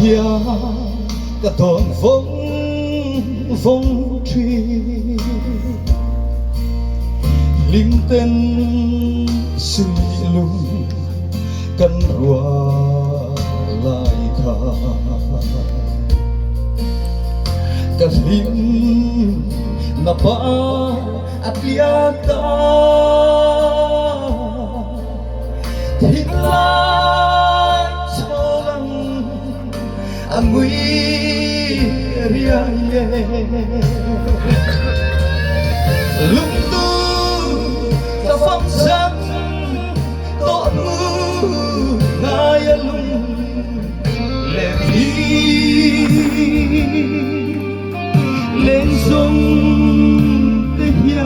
hiang cả thôn phong truy linh tên suy lung căn rùa lại khả cả lim na pa atliata thịt lai cho lăng ngui ria lung tu ta phong sắc to mu ngaya lung le đi lên sông tây hia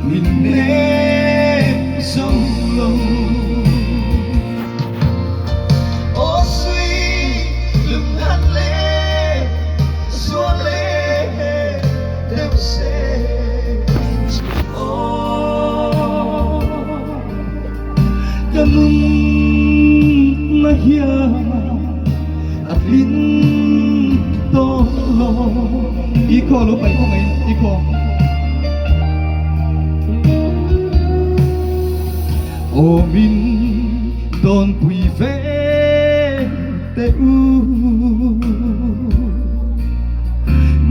mình nè sông lông ô suy lưng hắn lê xua lê đều sẽ ô cảm ơn na hia at lin to lo iko lo phải không ấy iko ô min don quy về te u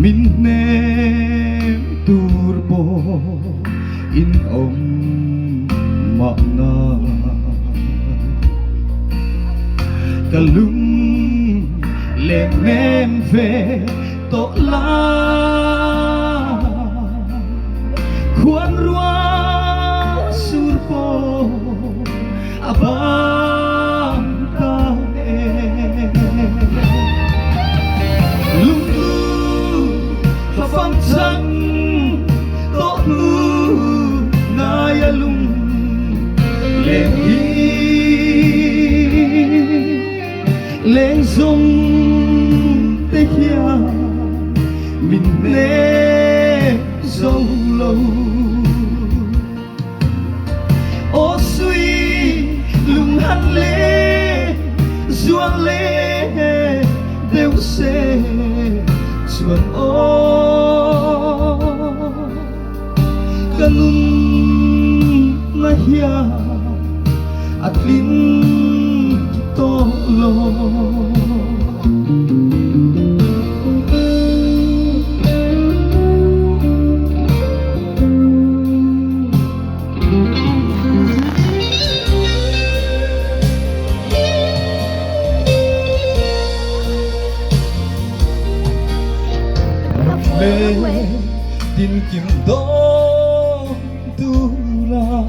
min nem turbo in mana kalung lên men về tổ la khuan rua surpo abang ta lung lu fa phong trăng tổ nu naya lung lên hi lên dung tây hia mình nè dâu lâu ô suy lùng hắn lê duang lê đều sẽ chuồn ô kanun na hia at lin to lo tin kim đó tu la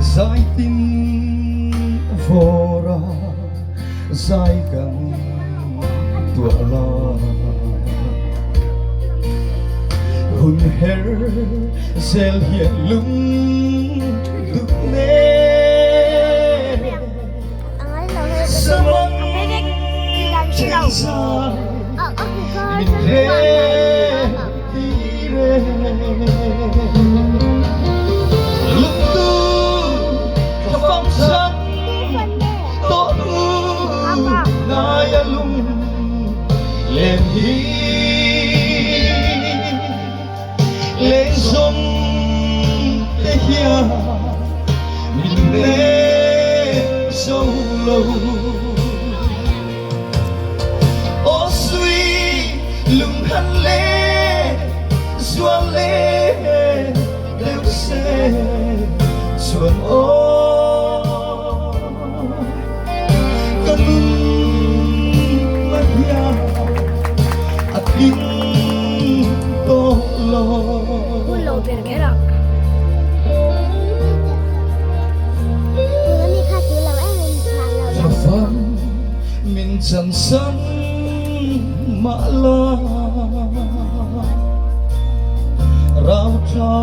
giải tin vô ra giải gần tua la hun her zel hiền lung đục nè samang trên xa mình rê lúc tu phong sắc tổ tu naya lung lên hi lên sông tây hia mình nè sâu lâu ô suy lung hắn lê duang lê đều sẽ chuồn ô kanun na hia at lin to lo Pham min chân sân mã la rau cha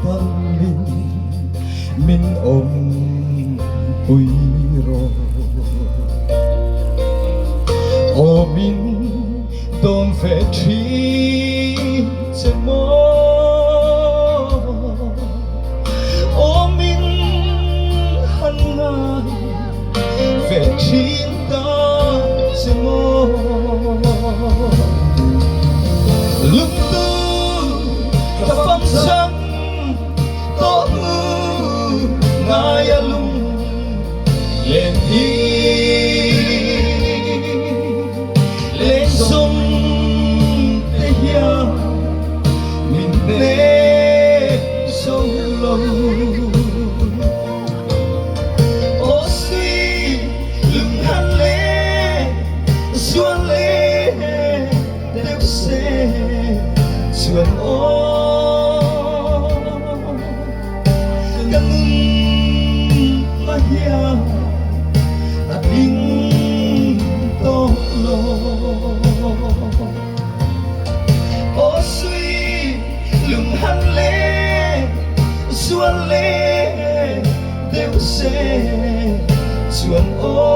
tâm linh min ôm quy rồi ô min tôn phê trí chân mô ô min hân ngài chiến ta sẽ mô lúc tư ta phong trắng tốt mưa ngài lung lên đi lên sông tây ya mình nê sông lâu ô suy lưng hắn lê xuân lê đẹp xe xuân ô Lalhmingmawia ating tolo ô suy lưng hắn lê xuân lê đều sẽ xuân ô